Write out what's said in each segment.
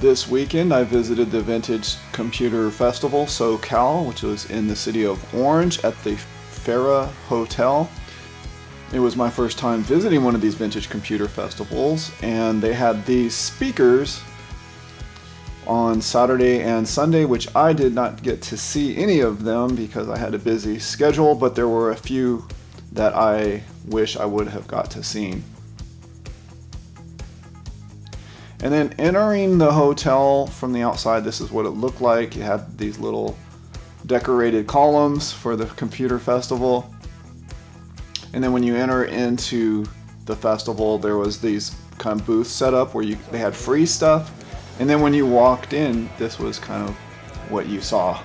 This weekend I visited the Vintage Computer Festival SoCal, which was in the city of Orange at the Farrah Hotel. It was my first time visiting one of these vintage computer festivals, and they had these speakers on Saturday and Sunday, which I did not get to see any of them because I had a busy schedule, but there were a few that I wish I would have got to see. And then entering the hotel from the outside, this is what it looked like. You had these little decorated columns for the computer festival. And then when you enter into the festival, there was these kind of booths set up where they had free stuff. And then when you walked in, this was kind of what you saw.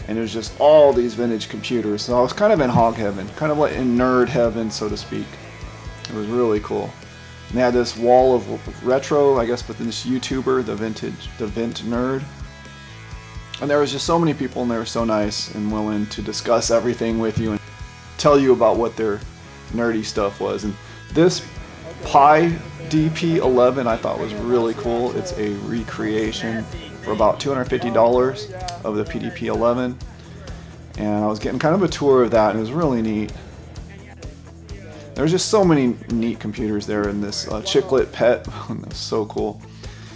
And it was just all these vintage computers. So I was kind of in hog heaven, kind of like in nerd heaven, so to speak. It was really cool. And they had this wall of retro, I guess, but then this YouTuber, the Vint Nerd. And there was just so many people, and they were so nice and willing to discuss everything with you and tell you about what their nerdy stuff was. And this Pi DP11 I thought was really cool. It's a recreation for about $250 of the PDP-11. And I was getting kind of a tour of that, and it was really neat. There's just so many neat computers there in this chiclet pet. That was so cool.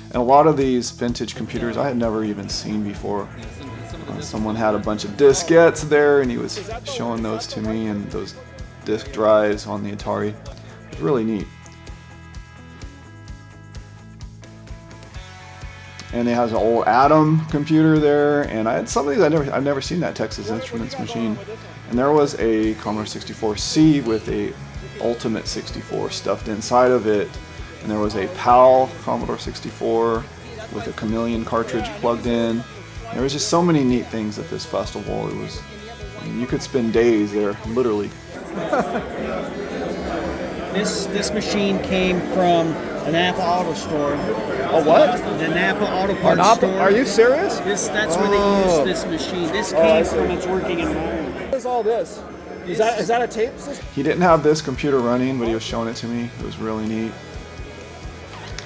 And a lot of these vintage computers I had never even seen before. Someone had a bunch of diskettes there, and he was showing those to me, and those disk drives on the Atari. It was really neat. And they has an old Atom computer there, and I had some of these I've never seen that Texas Instruments machine. And there was a Commodore 64C with a Ultimate 64 stuffed inside of it, and there was a PAL Commodore 64 with a Chameleon cartridge plugged in. There was just so many neat things at this festival. It was, I mean, you could spend days there, literally. This machine came from a Napa auto store. A what? The Napa auto parts store. Are you serious? That's where they used this machine. This came from its working environment. What is all this? Is that a tape system? He didn't have this computer running, but he was showing it to me. It was really neat.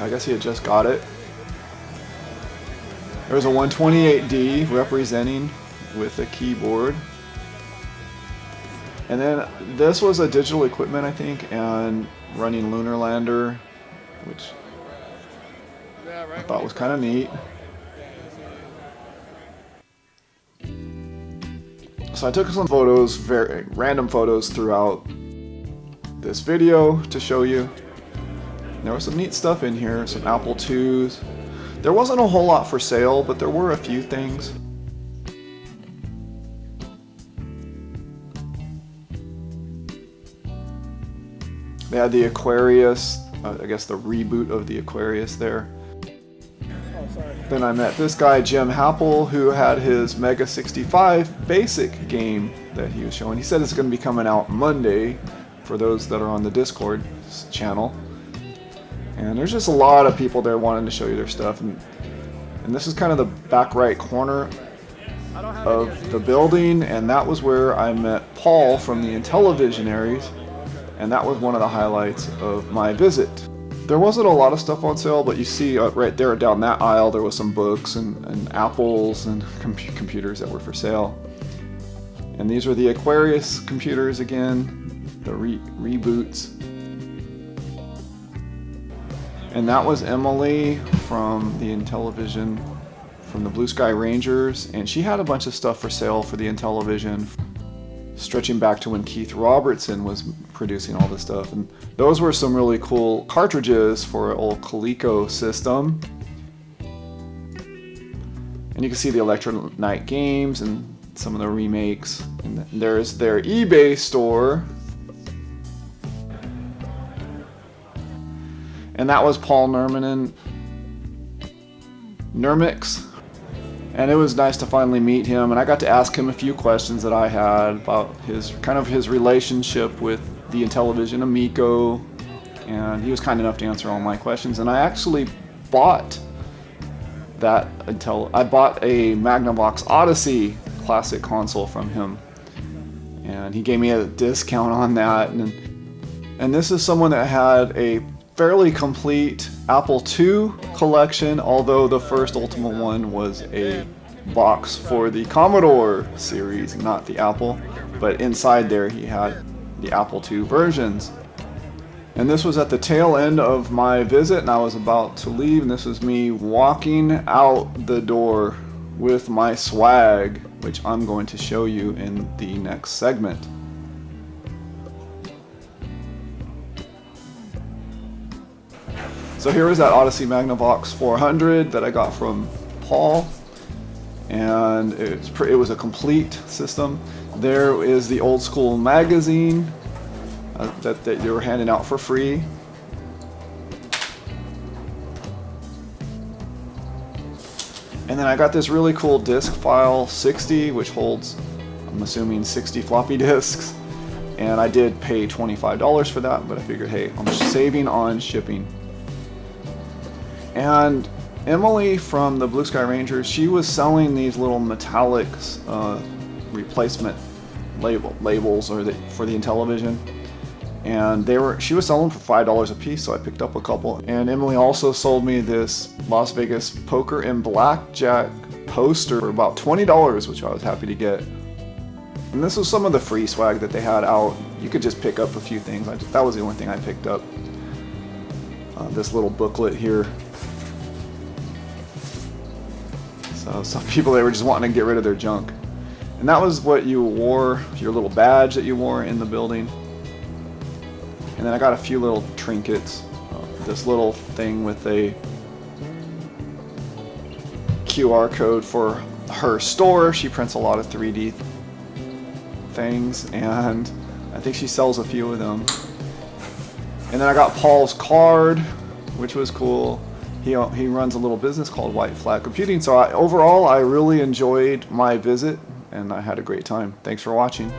I guess he had just got it. There was a 128D representing with a keyboard. And then this was a digital equipment, I think, and running Lunar Lander, which I thought was kind of neat. So I took some photos, very random photos throughout this video to show you. There was some neat stuff in here, some Apple IIs. There wasn't a whole lot for sale, but there were a few things. They had the Aquarius, I guess the reboot of the Aquarius there. Then I met this guy, Jim Happel, who had his Mega 65 basic game that he was showing. He said it's going to be coming out Monday for those that are on the Discord channel. And there's just a lot of people there wanting to show you their stuff. And this is kind of the back right corner of the building, and that was where I met Paul from the Intellivisionaries, and that was one of the highlights of my visit. There wasn't a lot of stuff on sale, but you see right there down that aisle there was some books and apples and computers that were for sale. And these were the Aquarius computers again, the reboots. And that was Emily from the Intellivision, from the Blue Sky Rangers, and she had a bunch of stuff for sale for the Intellivision, stretching back to when Keith Robertson was producing all this stuff. And those were some really cool cartridges for an old Coleco system. And you can see the Electronite games and some of the remakes. And there's their eBay store. And that was Paul Nurminem. And it was nice to finally meet him, and I got to ask him a few questions that I had about his relationship with the Intellivision Amico, and he was kind enough to answer all my questions. And I actually bought I bought a Magnavox Odyssey classic console from him, and he gave me a discount on that. And this is someone that had a fairly complete Apple II collection, although the first Ultima one was a box for the Commodore series, not the Apple, but inside there he had the Apple II versions. And this was at the tail end of my visit, and I was about to leave, and this was me walking out the door with my swag, which I'm going to show you in the next segment. So here is that Odyssey Magnavox 400 that I got from Paul, and it was a complete system. There is the old school magazine that they were handing out for free. And then I got this really cool disc file 60, which holds, I'm assuming, 60 floppy disks. And I did pay $25 for that, but I figured, hey, I'm saving on shipping. And Emily from the Blue Sky Rangers, she was selling these little metallic replacement labels for the Intellivision, and she was selling for $5 a piece, so I picked up a couple. And Emily also sold me this Las Vegas poker and blackjack poster for about $20, which I was happy to get. And this was some of the free swag that they had out. You could just pick up a few things. That was the only thing I picked up. This little booklet here. So some people, they were just wanting to get rid of their junk. And that was what you wore, your little badge that you wore in the building. And then I got a few little trinkets. This little thing with a QR code for her store. She prints a lot of 3D things, and I think she sells a few of them. And then I got Paul's card, which was cool. He runs a little business called White Flag Computing. So overall, I really enjoyed my visit, and I had a great time. Thanks for watching.